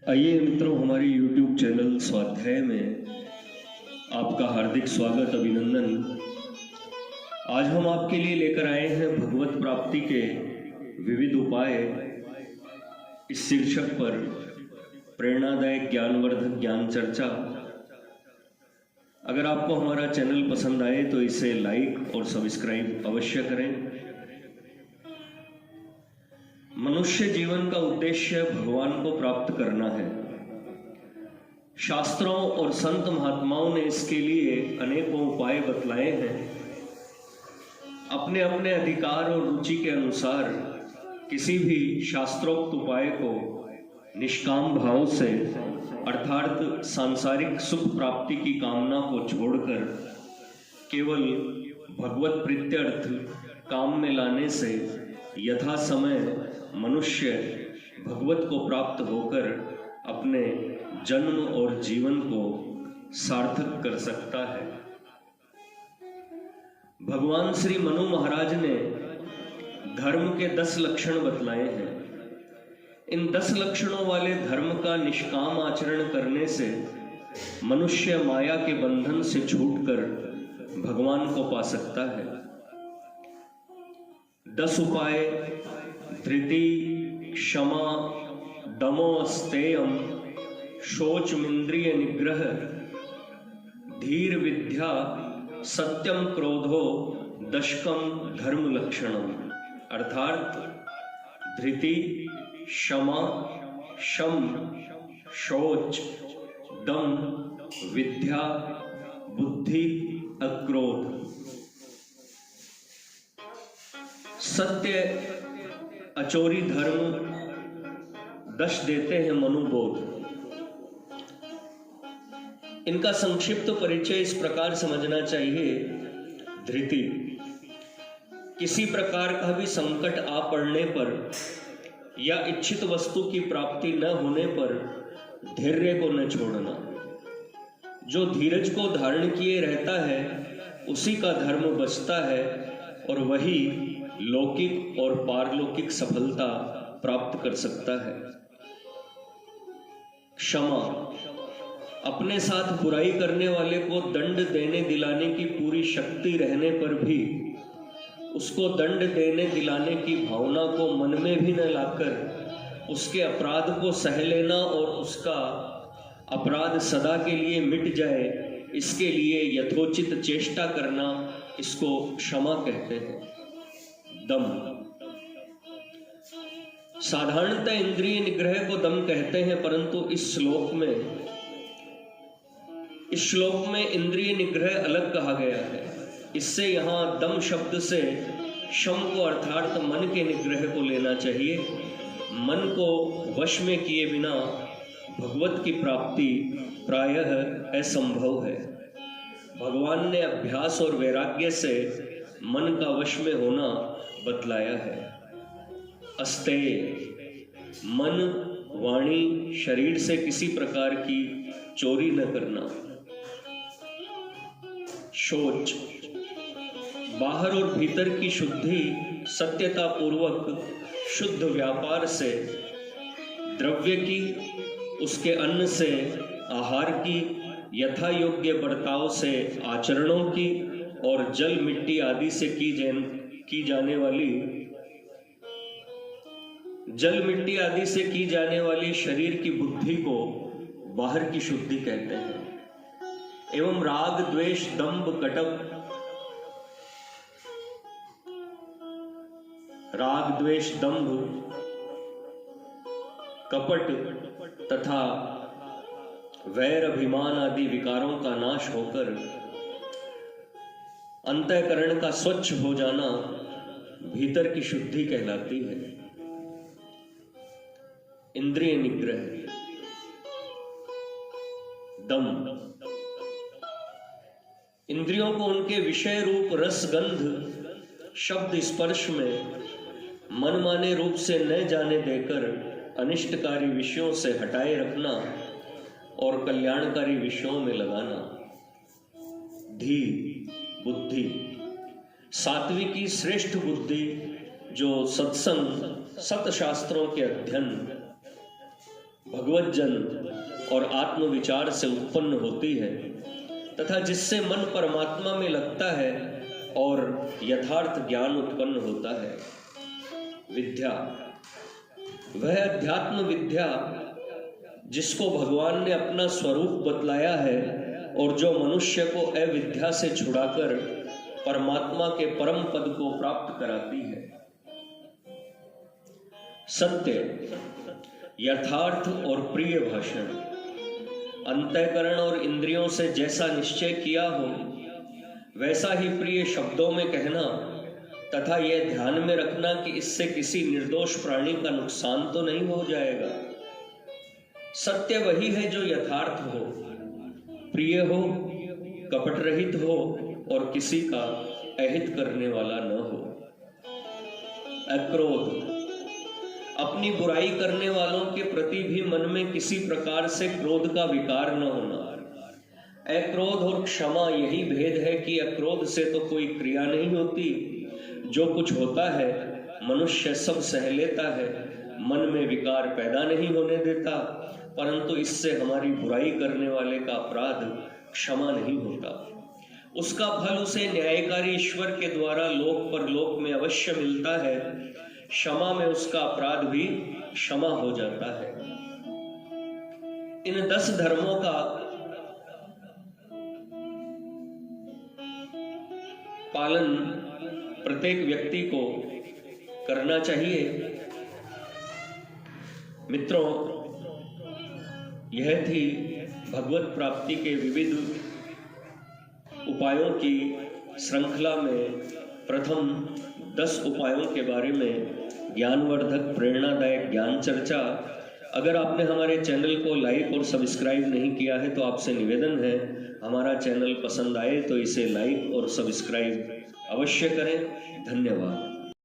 आइए मित्रों, हमारी YouTube चैनल स्वाध्याय में आपका हार्दिक स्वागत, अभिनंदन। आज हम आपके लिए लेकर आए हैं भगवत प्राप्ति के विविध उपाय। इस शीर्षक पर प्रेरणादायक ज्ञानवर्धक ज्ञान चर्चा। अगर आपको हमारा चैनल पसंद आए तो इसे लाइक और सब्सक्राइब अवश्य करें। मनुष्य जीवन का उद्देश्य भगवान को प्राप्त करना है। शास्त्रों और संत महात्माओं ने इसके लिए अनेकों उपाय बतलाए हैं। अपने अपने अधिकार और रुचि के अनुसार किसी भी शास्त्रोक्त उपाय को निष्काम भाव से अर्थात सांसारिक सुख प्राप्ति की कामना को छोड़कर केवल भगवत प्रीत्यर्थ काम में लाने से यथा समय मनुष्य भगवत को प्राप्त होकर अपने जन्म और जीवन को सार्थक कर सकता है। भगवान श्री मनु महाराज ने धर्म के 10 लक्षण बतलाए हैं। इन 10 लक्षणों वाले धर्म का निष्काम आचरण करने से मनुष्य माया के बंधन से छूटकर भगवान को पा सकता है। 10 उपाय: धृति, क्षमा, दमो अस्तेयम, शोचमिंद्रिय निग्रह, धीर विद्या, सत्यम क्रोधो, दशकम धर्म लक्षणम। अर्थात धृति, क्षमा, शम, शोच, दम, विद्या, बुद्धि, अक्रोध। सत्य अचोरी धर्म 10 देते हैं मनुबोध। इनका संक्षिप्त परिचय इस प्रकार समझना चाहिए। धृति: किसी प्रकार का भी संकट आ पड़ने पर या इच्छित वस्तु की प्राप्ति न होने पर धैर्य को न छोड़ना। जो धीरज को धारण किए रहता है उसी का धर्म बचता है और वही लौकिक और पारलौकिक सफलता प्राप्त कर सकता है। क्षमा: अपने साथ बुराई करने वाले को दंड देने दिलाने की पूरी शक्ति रहने पर भी उसको दंड देने दिलाने की भावना को मन में भी न लाकर उसके अपराध को सह लेना और उसका अपराध सदा के लिए मिट जाए, इसके लिए यथोचित चेष्टा करना, इसको क्षमा कहते हैं। दम: साधारणतः इंद्रिय निग्रह को दम कहते हैं, परंतु इस श्लोक में इंद्रिय निग्रह अलग कहा गया है। इससे यहाँ दम शब्द से शम को अर्थात मन के निग्रह को लेना चाहिए। मन को वश में किए बिना भगवत की प्राप्ति प्रायः असंभव है। भगवान ने अभ्यास और वैराग्य से मन का वश में होना बतलाया है। अस्तेय: मन, वाणी, शरीर से किसी प्रकार की चोरी न करना। शोच: बाहर और भीतर की शुद्धि सत्यता पूर्वक शुद्ध व्यापार से, द्रव्य की, उसके अन्न से, आहार की, यथा योग्य बर्ताव से, आचरणों की और जल मिट्टी आदि से की जाने वाली शरीर की बुद्धि को बाहर की शुद्धि कहते हैं। एवं राग, द्वेष, दंभ, कपट तथा वैर, अभिमान आदि विकारों का नाश होकर अंतःकरण का स्वच्छ हो जाना भीतर की शुद्धि कहलाती है। इंद्रिय निग्रह। दम: इंद्रियों को उनके विषय रूप रस, गंध, शब्द, स्पर्श में मनमाने रूप से न जाने देकर अनिष्टकारी विषयों से हटाए रखना और कल्याणकारी विषयों में लगाना। धी बुद्धि, सात्विकी श्रेष्ठ बुद्धि जो सत्संग, सत शास्त्रों के अध्ययन भगवत जन और आत्मविचार से उत्पन्न होती है तथा जिससे मन परमात्मा में लगता है और यथार्थ ज्ञान उत्पन्न होता है। विद्या, वह अध्यात्म विद्या जिसको भगवान ने अपना स्वरूप बतलाया है और जो मनुष्य को अविद्या से छुड़ाकर परमात्मा के परम पद को प्राप्त कराती है। सत्य, यथार्थ और प्रिय भाषण, अंतःकरण और इंद्रियों से जैसा निश्चय किया हो वैसा ही प्रिय शब्दों में कहना तथा यह ध्यान में रखना कि इससे किसी निर्दोष प्राणी का नुकसान तो नहीं हो जाएगा। सत्य वही है जो यथार्थ हो, प्रिय हो, कपट रहित हो और किसी का अहित करने वाला न हो। अक्रोध, अपनी बुराई करने वालों के प्रति भी मन में किसी प्रकार से क्रोध का विकार न होना। अक्रोध और क्षमा, यही भेद है कि अक्रोध से तो कोई क्रिया नहीं होती, जो कुछ होता है मनुष्य सब सह लेता है, मन में विकार पैदा नहीं होने देता, परंतु इससे हमारी बुराई करने वाले का अपराध क्षमा नहीं होता। उसका फल उसे न्यायकारी ईश्वर के द्वारा लोक परलोक में अवश्य मिलता है। क्षमा में उसका अपराध भी क्षमा हो जाता है। इन 10 धर्मों का पालन प्रत्येक व्यक्ति को करना चाहिए। मित्रों, यह थी भगवत प्राप्ति के विविध उपायों की श्रृंखला में प्रथम 10 उपायों के बारे में ज्ञानवर्धक प्रेरणादायक ज्ञान चर्चा। अगर आपने हमारे चैनल को लाइक और सब्सक्राइब नहीं किया है तो आपसे निवेदन है, हमारा चैनल पसंद आए तो इसे लाइक और सब्सक्राइब अवश्य करें। धन्यवाद।